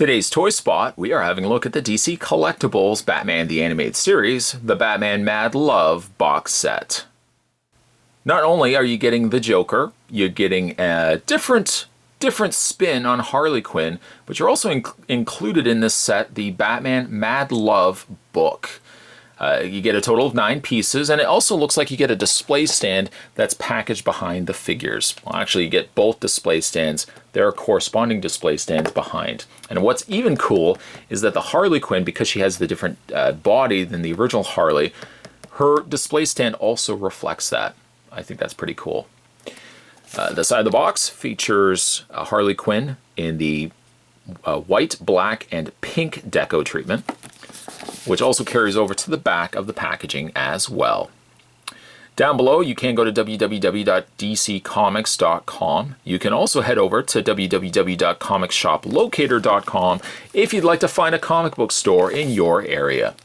Today's Toy Spot, we are having a look at the DC Collectibles Batman the Animated Series, the Batman Mad Love box set. Not only are you getting the Joker, you're getting a different spin on Harley Quinn, but you're also included in this set the Batman Mad Love book. You get a total of 9 pieces, and it also looks like you get a display stand that's packaged behind the figures. Well, actually, you get both display stands. There are corresponding display stands behind. And what's even cool is that the Harley Quinn, because she has the different body than the original Harley, her display stand also reflects that. I think that's pretty cool. The side of the box features Harley Quinn in the white, black, and pink deco treatment, which also carries over to the back of the packaging as well. Down below, you can go to www.dccomics.com. You can also head over to www.comicsshoplocator.com if you'd like to find a comic book store in your area.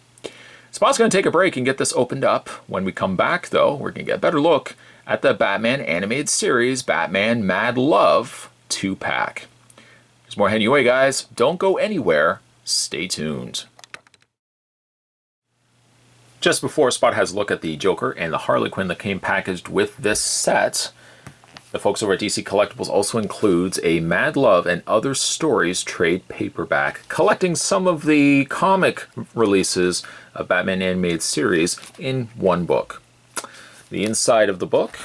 Spot's going to take a break and get this opened up. When we come back, though, we're going to get a better look at the Batman Animated Series Batman Mad Love 2-pack. There's more heading your way, guys. Don't go anywhere. Stay tuned. Just before Spot has a look at the Joker and the Harley Quinn that came packaged with this set, the folks over at DC Collectibles also includes a Mad Love and Other Stories trade paperback, collecting some of the comic releases of Batman Animated Series in one book. The inside of the book,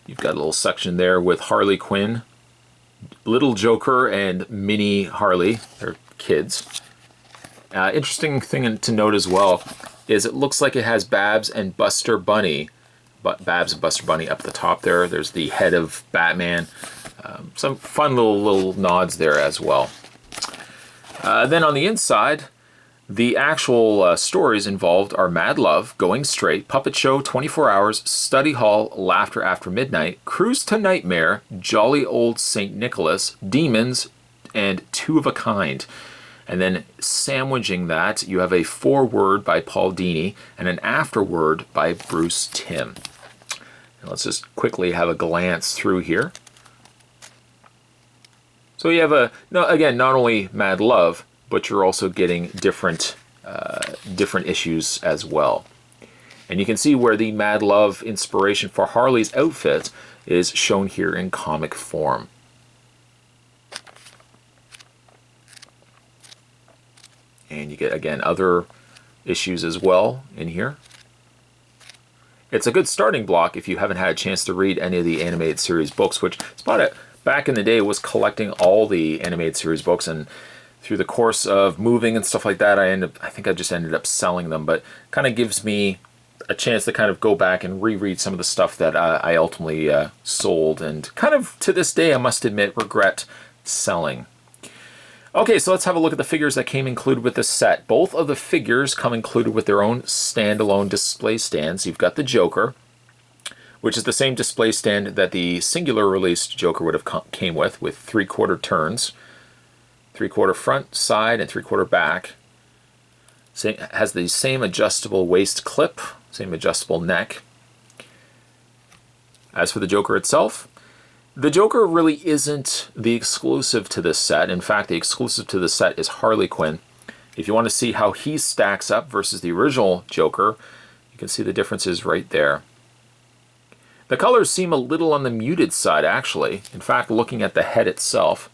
you've got a little section there with Harley Quinn, Little Joker, and Mini Harley, they're kids. Interesting thing to note as well is it looks like it has Babs and Buster Bunny. Babs and Buster Bunny up at the top there. There's the head of Batman. Some fun little nods there as well. Then on the inside, the actual stories involved are Mad Love, Going Straight, Puppet Show, 24 Hours, Study Hall, Laughter After Midnight, Cruise to Nightmare, Jolly Old St. Nicholas, Demons, and Two of a Kind. And then sandwiching that, you have a foreword by Paul Dini and an afterword by Bruce Timm. And let's just quickly have a glance through here. So you have again, not only Mad Love, but you're also getting different issues as well. And you can see where the Mad Love inspiration for Harley's outfit is shown here in comic form. And you get, again, other issues as well in here. It's a good starting block if you haven't had a chance to read any of the animated series books, which Spot back in the day was collecting all the animated series books, and through the course of moving and stuff like that, I think I just ended up selling them, but kind of gives me a chance to kind of go back and reread some of the stuff that I ultimately sold, and kind of to this day, I must admit, regret selling. Okay, so let's have a look at the figures that came included with this set. Both of the figures come included with their own standalone display stands. You've got the Joker, which is the same display stand that the singular released Joker would have came with 3/4 turns, 3/4 front, side, and 3/4 back. Has the same adjustable waist clip, same adjustable neck. As for the Joker itself, the Joker really isn't the exclusive to this set. In fact, the exclusive to this set is Harley Quinn. If you want to see how he stacks up versus the original Joker, you can see the differences right there. The colors seem a little on the muted side, actually. In fact, looking at the head itself,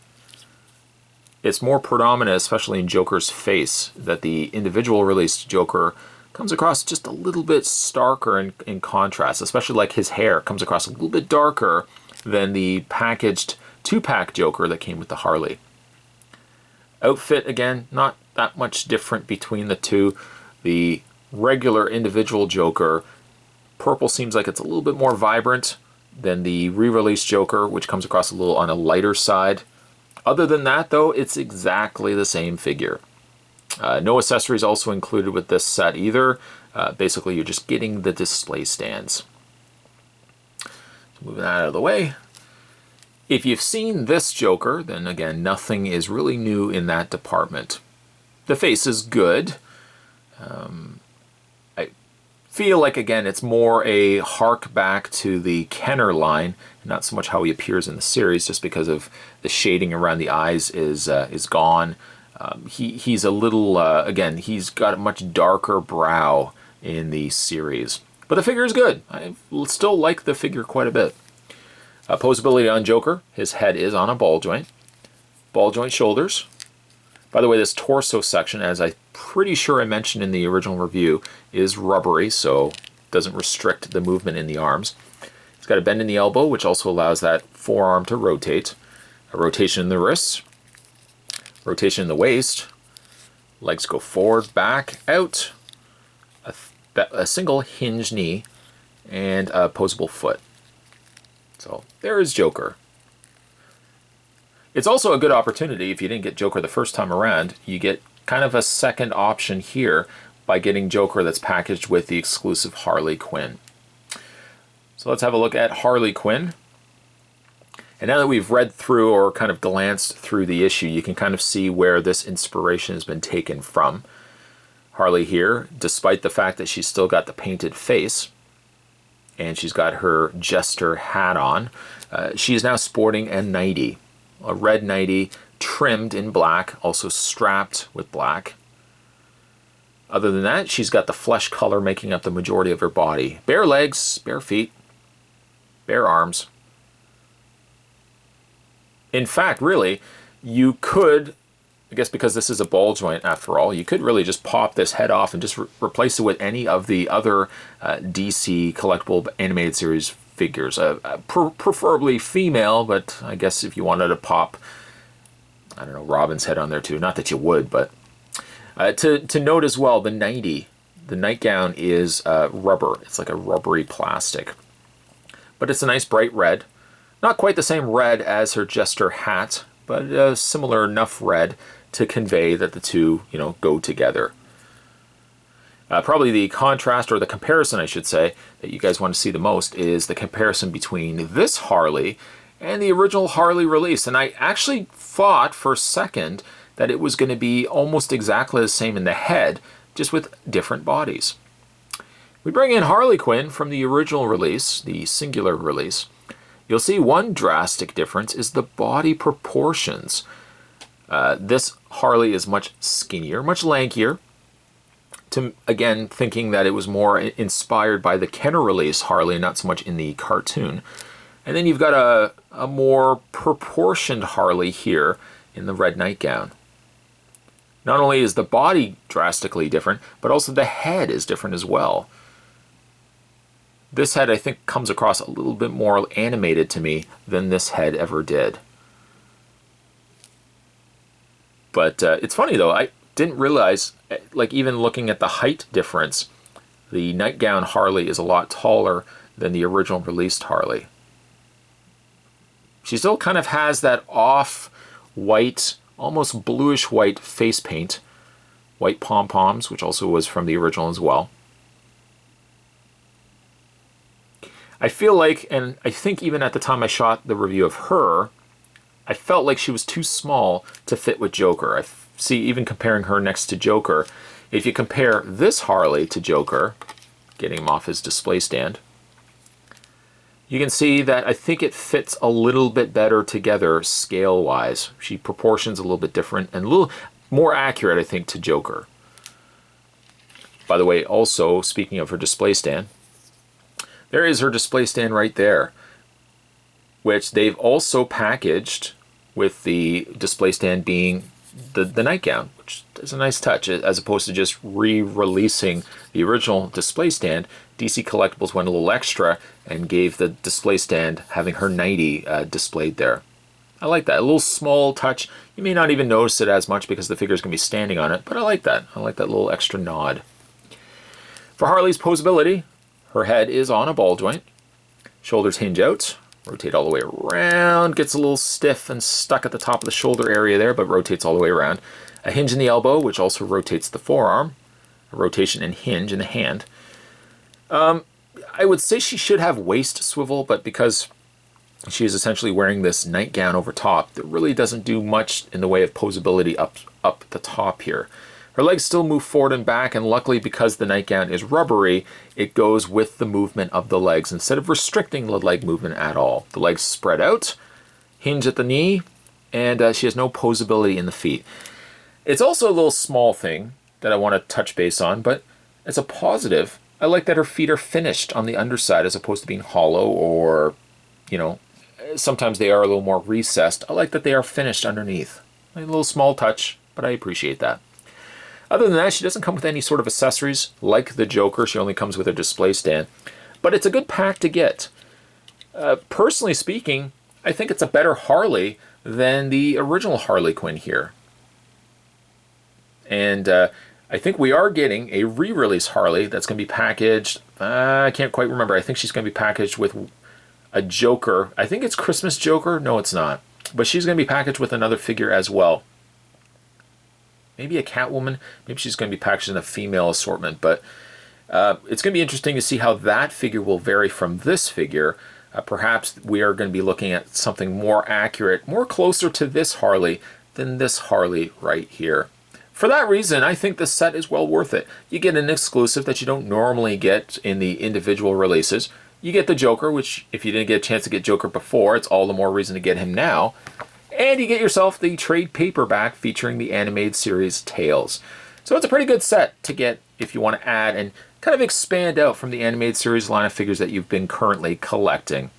it's more predominant, especially in Joker's face, that the individual released Joker comes across just a little bit starker in contrast, especially like his hair comes across a little bit darker than the packaged 2-pack Joker that came with the Harley. Outfit, again, not that much different between the two. The regular individual Joker, purple seems like it's a little bit more vibrant than the re-released Joker, which comes across a little on a lighter side. Other than that, though, it's exactly the same figure. No accessories also included with this set either. Basically, you're just getting the display stands. Moving that out of the way. If you've seen this Joker, then again, nothing is really new in that department. The face is good. I feel like, again, it's more a hark back to the Kenner line, and not so much how he appears in the series, just because of the shading around the eyes is gone. He's a little, again, he's got a much darker brow in the series. But the figure is good. I still like the figure quite a bit. Posability on Joker. His head is on a ball joint. Ball joint shoulders. By the way, this torso section, as I'm pretty sure I mentioned in the original review, is rubbery, so doesn't restrict the movement in the arms. It's got a bend in the elbow, which also allows that forearm to rotate. A rotation in the wrists. Rotation in the waist. Legs go forward, back, out. A single hinge knee. And a posable foot. So there is Joker. It's also a good opportunity, if you didn't get Joker the first time around, you get kind of a second option here by getting Joker that's packaged with the exclusive Harley Quinn. So let's have a look at Harley Quinn. And now that we've read through or kind of glanced through the issue, you can kind of see where this inspiration has been taken from. Harley here, despite the fact that she's still got the painted face, and she's got her jester hat on, she is now sporting a nightie. A red nightie trimmed in black, also strapped with black. Other than that, she's got the flesh color making up the majority of her body. Bare legs, bare feet, bare arms. In fact, really, you could, I guess because this is a ball joint after all, you could really just pop this head off and just replace it with any of the other DC collectible animated series figures. Preferably female, but I guess if you wanted to pop, I don't know, Robin's head on there too. Not that you would, but to note as well, the nightie, the nightgown is rubber. It's like a rubbery plastic. But it's a nice bright red. Not quite the same red as her jester hat, but a similar enough red to convey that the two, go together. Probably the contrast, or the comparison I should say, that you guys want to see the most is the comparison between this Harley and the original Harley release. And I actually thought for a second that it was going to be almost exactly the same in the head, just with different bodies. We bring in Harley Quinn from the original release, the singular release. You'll see one drastic difference is the body proportions. This Harley is much skinnier, much lankier. Again, thinking that it was more inspired by the Kenner release Harley, not so much in the cartoon. And then you've got a more proportioned Harley here in the red nightgown. Not only is the body drastically different, but also the head is different as well. This head, I think, comes across a little bit more animated to me than this head ever did. But it's funny, though. I didn't realize, like, even looking at the height difference, the nightgown Harley is a lot taller than the original released Harley. She still kind of has that off-white, almost bluish-white face paint. White pom-poms, which also was from the original as well. I feel like, and I think even at the time I shot the review of her, I felt like she was too small to fit with Joker. I see, even comparing her next to Joker, if you compare this Harley to Joker, getting him off his display stand, you can see that I think it fits a little bit better together scale-wise. She proportions a little bit different and a little more accurate, I think, to Joker. By the way, also, speaking of her display stand, there is her display stand right there, which they've also packaged with the display stand being the nightgown, which is a nice touch. As opposed to just re-releasing the original display stand, DC Collectibles went a little extra and gave the display stand having her nightie displayed there. I like that. A little small touch. You may not even notice it as much because the figure's going to be standing on it, but I like that. I like that little extra nod. For Harley's posability, her head is on a ball joint. Shoulders hinge out. Rotate all the way around. Gets a little stiff and stuck at the top of the shoulder area there, but rotates all the way around. A hinge in the elbow, which also rotates the forearm. A rotation and hinge in the hand. I would say she should have waist swivel, but because she is essentially wearing this nightgown over top, it really doesn't do much in the way of posability up the top here. Her legs still move forward and back, and luckily because the nightgown is rubbery, it goes with the movement of the legs instead of restricting the leg movement at all. The legs spread out, hinge at the knee, and she has no posability in the feet. It's also a little small thing that I want to touch base on, but as a positive, I like that her feet are finished on the underside as opposed to being hollow or, you know, sometimes they are a little more recessed. I like that they are finished underneath. A little small touch, but I appreciate that. Other than that, she doesn't come with any sort of accessories like the Joker. She only comes with a display stand. But it's a good pack to get. Personally speaking, I think it's a better Harley than the original Harley Quinn here. And I think we are getting a re-release Harley that's going to be packaged. I can't quite remember. I think she's going to be packaged with a Joker. I think it's Christmas Joker. No, it's not. But she's going to be packaged with another figure as well. Maybe a Catwoman. Maybe she's going to be packaged in a female assortment. But it's going to be interesting to see how that figure will vary from this figure. Perhaps we are going to be looking at something more accurate, more closer to this Harley than this Harley right here. For that reason, I think this set is well worth it. You get an exclusive that you don't normally get in the individual releases. You get the Joker, which if you didn't get a chance to get Joker before, it's all the more reason to get him now. And you get yourself the trade paperback featuring the animated series Tales. So it's a pretty good set to get if you want to add and kind of expand out from the animated series line of figures that you've been currently collecting.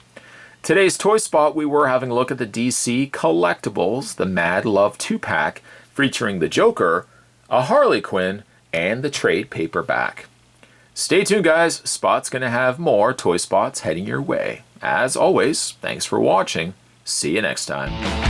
Today's Toy Spot, we were having a look at the DC Collectibles, the Mad Love 2-pack, featuring the Joker, a Harley Quinn, and the trade paperback. Stay tuned, guys. Spot's going to have more Toy Spots heading your way. As always, thanks for watching. See you next time.